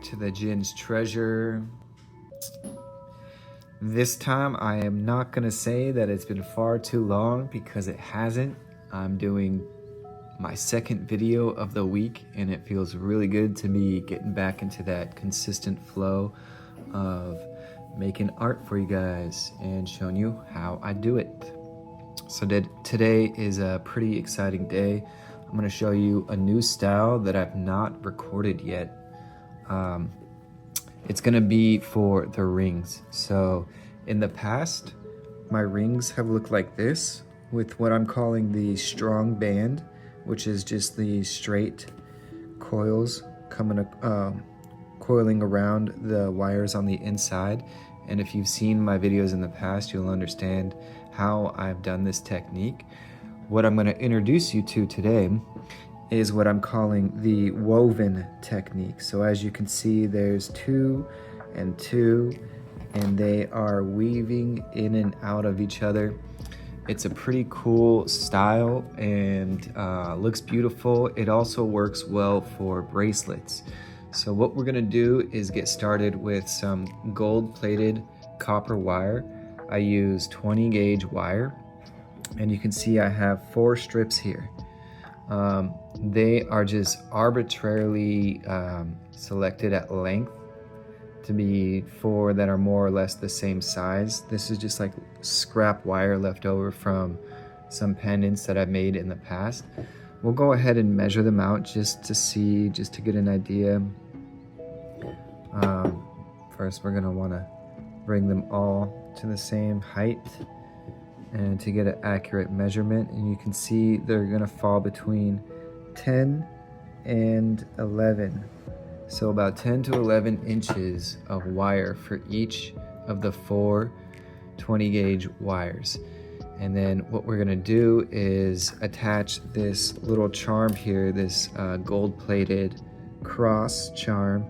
to the Djinn's treasure. This time I am not gonna say that it's been far too long because it hasn't. I'm doing my second video of the week and it feels really good to be getting back into that consistent flow of making art for you guys and showing you how I do it. So today is a pretty exciting day. I'm gonna show you a new style that I've not recorded yet. It's gonna be for the rings. So in the past, my rings have looked like this with what I'm calling the strong band, which is just the straight coils coiling around the wires on the inside. And if you've seen my videos in the past, you'll understand how I've done this technique. What I'm going to introduce you to today is what I'm calling the woven technique. So as you can see, there's 2 and 2, and they are weaving in and out of each other. It's a pretty cool style and looks beautiful. It also works well for bracelets. So what we're gonna do is get started with some gold-plated copper wire. I use 20 gauge wire, and you can see I have 4 strips here. They are just arbitrarily selected at length to be 4 that are more or less the same size. This is just like scrap wire left over from some pendants that I've made in the past. We'll go ahead and measure them out just to get an idea. First, we're gonna wanna bring them all to the same height and to get an accurate measurement. And you can see they're gonna fall between 10 and 11. So about 10 to 11 inches of wire for each of the 4 20 gauge wires. And then what we're gonna do is attach this little charm here, this gold-plated cross charm,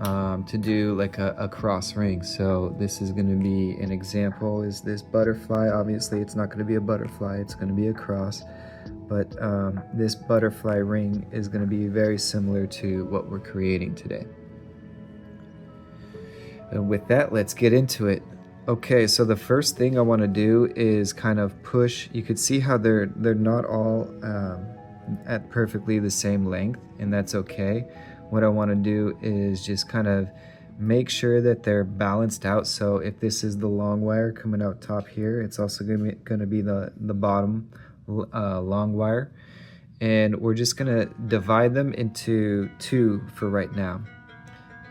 to do like a cross ring. So this is gonna be an example, is this butterfly. Obviously it's not gonna be a butterfly, it's gonna be a cross. But this butterfly ring is going to be very similar to what we're creating today. And with that, let's get into it. Okay, so the first thing I want to do is kind of push. You could see how they're not all at perfectly the same length, and that's okay. What I want to do is just kind of make sure that they're balanced out. So if this is the long wire coming out top here, it's also going to be the bottom long wire, and we're just gonna divide them into 2 for right now.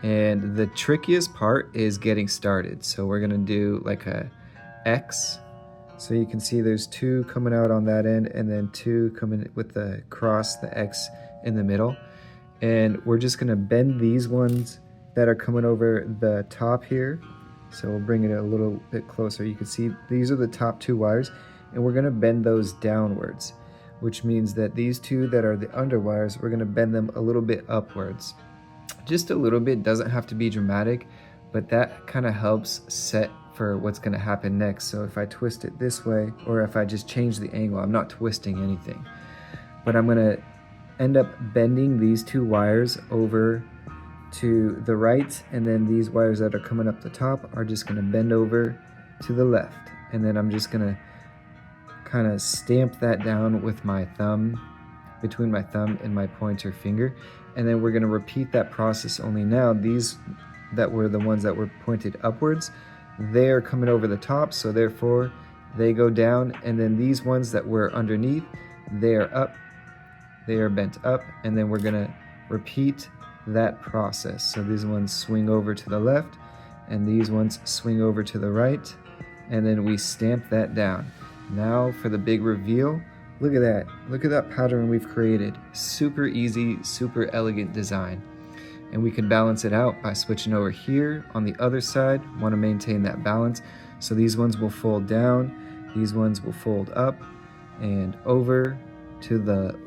And the trickiest part is getting started. So we're gonna do like a X. So you can see there's 2 coming out on that end, and then 2 coming with the cross, the X in the middle. And we're just gonna bend these ones that are coming over the top here. So we'll bring it a little bit closer. You can see these are the top 2 wires, and we're gonna bend those downwards, which means that these 2 that are the under wires, we're gonna bend them a little bit upwards. Just a little bit, doesn't have to be dramatic, but that kind of helps set for what's gonna happen next. So if I twist it this way, or if I just change the angle, I'm not twisting anything. But I'm gonna end up bending these 2 wires over to the right, and then these wires that are coming up the top are just gonna bend over to the left. And then I'm just gonna kind of stamp that down with my thumb, between my thumb and my pointer finger. And then we're going to repeat that process, only now these that were the ones that were pointed upwards, they are coming over the top, so therefore they go down. And then these ones that were underneath, they are up, they are bent up. And then we're going to repeat that process. So these ones swing over to the left, and these ones swing over to the right, and then we stamp that down. Now for the big reveal. Look at that. Look at that pattern we've created. Super easy, super elegant design. And we can balance it out by switching over here on the other side. Want to maintain that balance. So these ones will fold down, these ones will fold up and over to the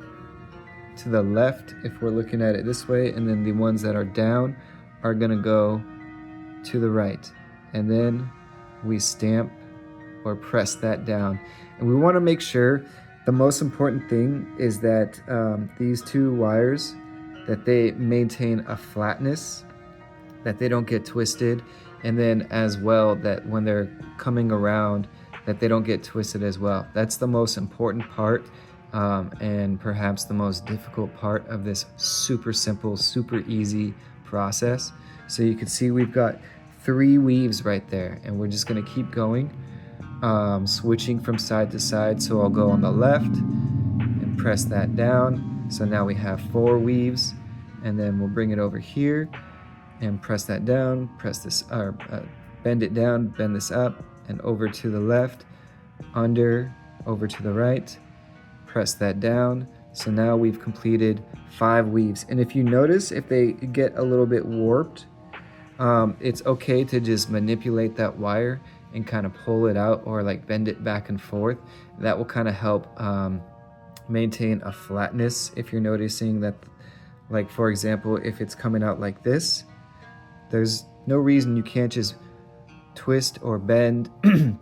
left if we're looking at it this way, and then the ones that are down are gonna go to the right. And then we stamp or press that down. And we want to make sure, the most important thing is that these 2 wires, that they maintain a flatness that they don't get twisted, and then as well that when they're coming around that they don't get twisted as well. That's the most important part, and perhaps the most difficult part of this super simple, super easy process. So you can see we've got 3 weaves right there, and we're just going to keep going, switching from side to side. So I'll go on the left and press that down. So now we have 4 weaves, and then we'll bring it over here and press that down, press this, bend it down, bend this up, and over to the left, under, over to the right, press that down. So now we've completed 5 weaves. And if you notice, if they get a little bit warped, it's okay to just manipulate that wire and kind of pull it out, or like bend it back and forth. That will kind of help maintain a flatness. If you're noticing that, like for example, if it's coming out like this, there's no reason you can't just twist or bend and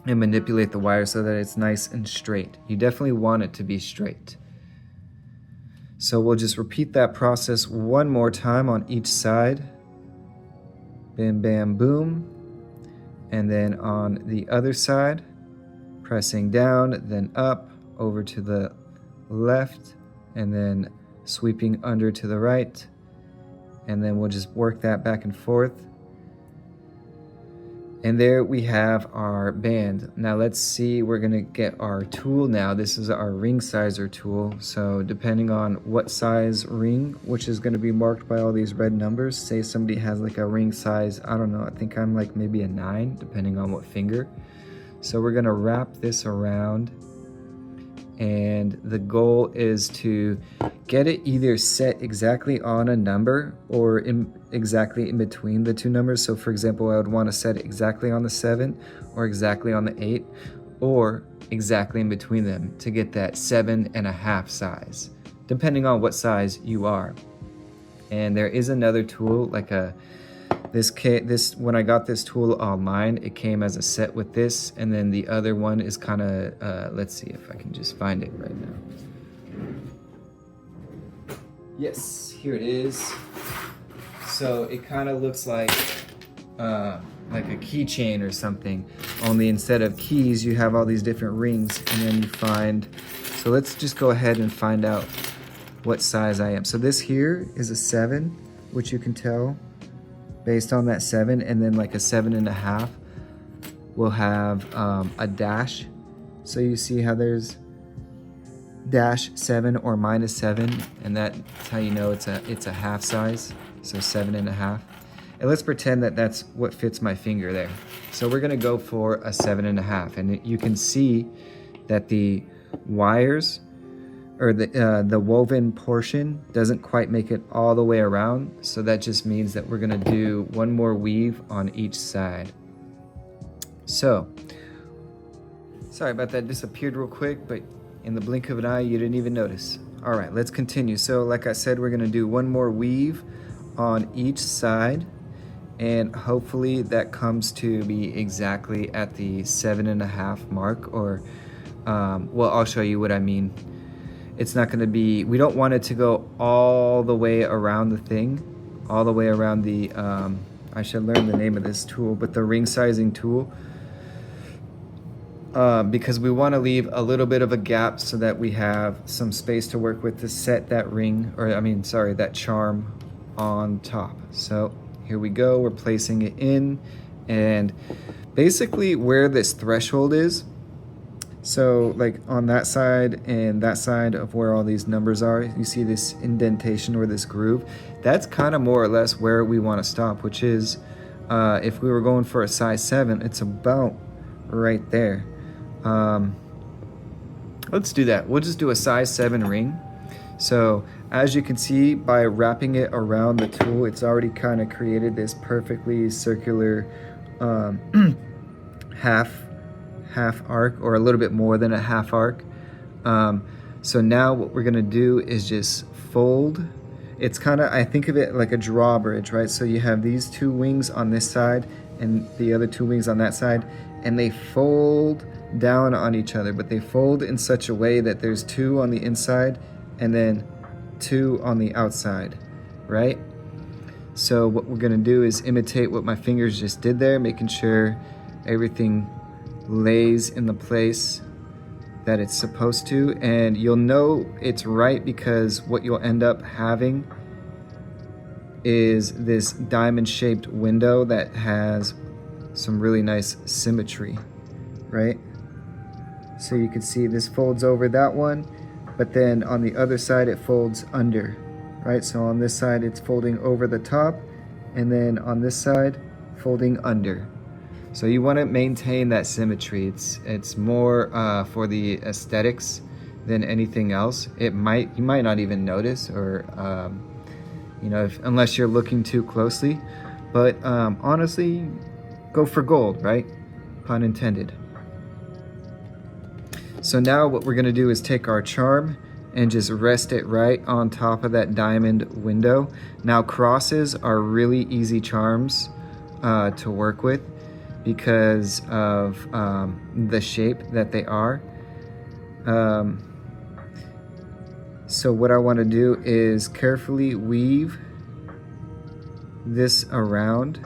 manipulate the wire so that it's nice and straight. You definitely want it to be straight. So we'll just repeat that process one more time on each side. Bam, bam, boom. And then on the other side, pressing down, then up, over to the left, and then sweeping under to the right. And then we'll just work that back and forth. And there we have our band. Now let's see, we're gonna get our tool now. This is our ring sizer tool. So depending on what size ring, which is gonna be marked by all these red numbers, say somebody has like a ring size, I don't know, I think I'm like maybe a 9, depending on what finger. So we're gonna wrap this around, and the goal is to get it either set exactly on a number or exactly in between the 2 numbers. So for example, I would want to set it exactly on the 7 or exactly on the 8 or exactly in between them to get that 7.5 size, depending on what size you are. And there is another tool, like when I got this tool online, it came as a set with this, and then the other one is kind of, let's see if I can just find it right now. Yes, here it is. So it kind of looks like a keychain or something, only instead of keys, you have all these different rings, and then you find, so let's just go ahead and find out what size I am. So this here is a 7, which you can tell based on that 7, and then like a 7.5 will have a dash. So you see how there's -7 or -7, and that's how you know it's a half size. So 7.5. And let's pretend that that's what fits my finger there. So we're gonna go for a 7.5, and you can see that the wires, or the woven portion, doesn't quite make it all the way around. So that just means that we're gonna do one more weave on each side. So, sorry about that, disappeared real quick, but in the blink of an eye, you didn't even notice. All right, let's continue. So like I said, we're gonna do one more weave on each side, and hopefully that comes to be exactly at the 7.5 mark, or, well, I'll show you what I mean. It's not gonna be, we don't want it to go all the way around the thing, all the way around the, I should learn the name of this tool, but the ring sizing tool, because we wanna leave a little bit of a gap so that we have some space to work with to set that ring, or that charm on top. So here we go, we're placing it in, and basically where this threshold is, so like on that side and that side of where all these numbers are, you see this indentation or this groove, that's kind of more or less where we want to stop, which is, if we were going for a size 7, it's about right there. Let's do that. We'll just do a size 7 ring. So as you can see, by wrapping it around the tool, it's already kind of created this perfectly circular half arc, or a little bit more than a half arc. So now what we're gonna do is just fold. It's kind of, I think of it like a drawbridge, right? So you have these 2 wings on this side and the other 2 wings on that side, and they fold down on each other, but they fold in such a way that there's 2 on the inside and then 2 on the outside, right? So what we're gonna do is imitate what my fingers just did there, making sure everything lays in the place that it's supposed to. And you'll know it's right because what you'll end up having is this diamond shaped window that has some really nice symmetry, right? So you can see this folds over that one, but then on the other side it folds under, right? So on this side it's folding over the top, and then on this side folding under. So you want to maintain that symmetry. It's more for the aesthetics than anything else. You might not even notice, or you know, unless you're looking too closely. But honestly, go for gold, right? Pun intended. So now what we're gonna do is take our charm and just rest it right on top of that diamond window. Now crosses are really easy charms to work with because of the shape that they are. So what I want to do is carefully weave this around,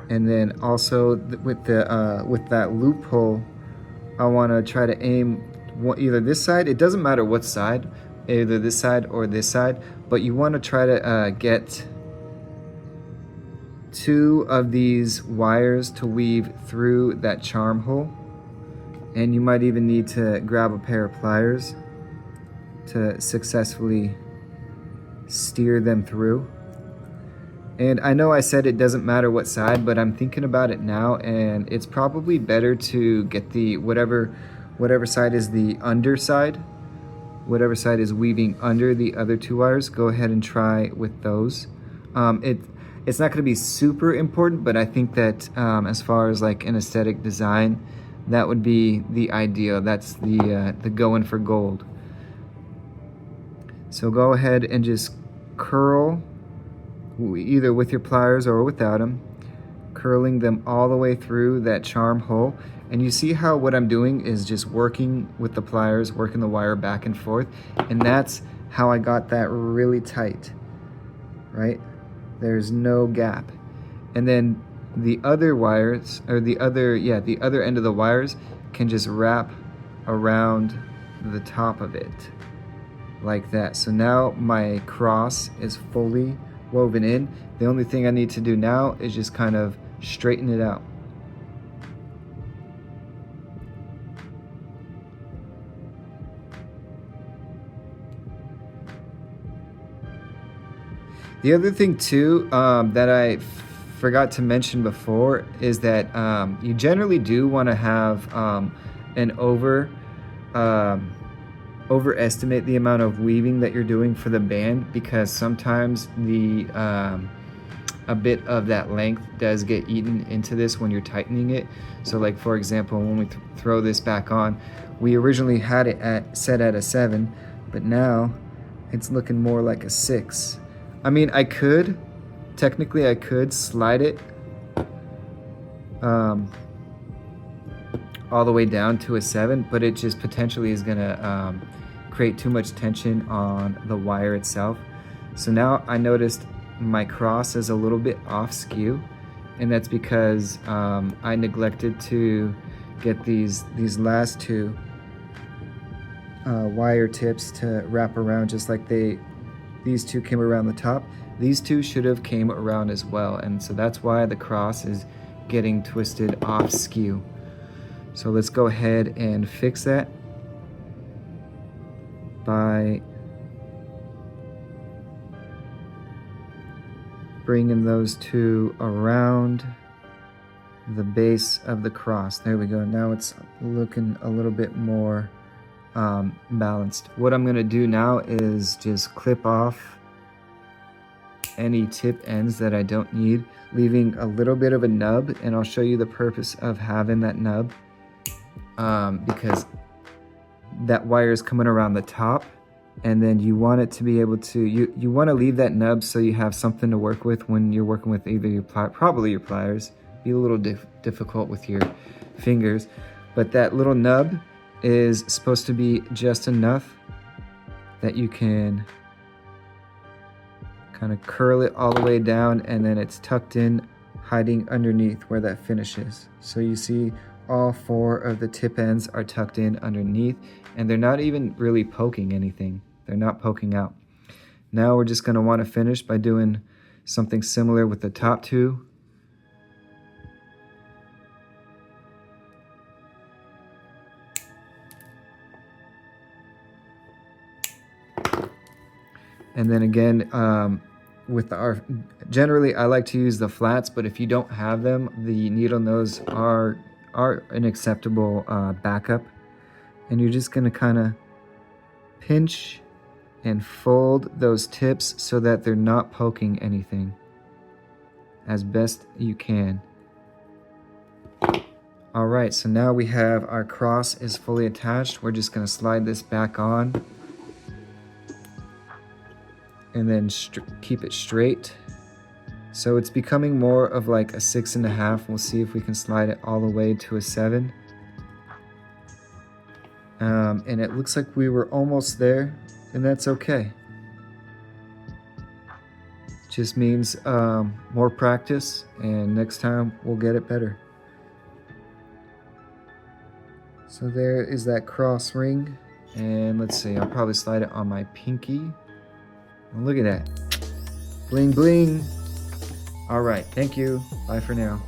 and then also with that loophole, I want to try to aim either this side. It doesn't matter what side, either this side or this side, but you want to try to get 2 of these wires to weave through that charm hole. And you might even need to grab a pair of pliers to successfully steer them through. And I know I said it doesn't matter what side, but I'm thinking about it now, and it's probably better to get the whatever side is the underside, whatever side is weaving under the other 2 wires, go ahead and try with those. It's not going to be super important, but I think that as far as like an aesthetic design, that would be the ideal. That's the going for gold. So go ahead and just curl, either with your pliers or without them, curling them all the way through that charm hole. And you see how what I'm doing is just working with the pliers, working the wire back and forth, and that's how I got that really tight, right? There's no gap. And then the other wires, or the other end of the wires can just wrap around the top of it like that. So now my cross is fully woven in. The only thing I need to do now is just kind of straighten it out. The other thing too that I forgot to mention before is that you generally do want to have an overestimate the amount of weaving that you're doing for the band, because sometimes a bit of that length does get eaten into this when you're tightening it. So like for example, when we throw this back on, we originally had it set at a 7, but now it's looking more like a 6. I mean, technically I could slide it all the way down to a 7, but it just potentially is gonna create too much tension on the wire itself. So now I noticed my cross is a little bit off skew, and that's because I neglected to get these last 2 wire tips to wrap around, just like these 2 came around the top. These 2 should have came around as well, and so that's why the cross is getting twisted off skew. So let's go ahead and fix that by bringing those 2 around the base of the cross. There we go. Now it's looking a little bit more balanced. What I'm going to do now is just clip off any tip ends that I don't need, leaving a little bit of a nub, and I'll show you the purpose of having that nub, because that wire is coming around the top, and then you want it to be able to, you want to leave that nub so you have something to work with when you're working with either your probably your pliers. Be a little difficult with your fingers, but that little nub is supposed to be just enough that you can kind of curl it all the way down, and then it's tucked in, hiding underneath where that finishes. So you see all 4 of the tip ends are tucked in underneath, and they're not even really poking anything. They're not poking out. Now we're just going to want to finish by doing something similar with the top 2. And then again, generally I like to use the flats, but if you don't have them, the needle nose are an acceptable backup. And you're just gonna kind of pinch and fold those tips so that they're not poking anything as best you can. All right, so now we have our cross is fully attached. We're just gonna slide this back on and then keep it straight. So it's becoming more of like a 6.5. We'll see if we can slide it all the way to a 7. And it looks like we were almost there, and that's okay. Just means more practice, and next time we'll get it better. So there is that cross ring, and let's see, I'll probably slide it on my pinky. Look at that. Bling bling. All right, thank you. Bye for now.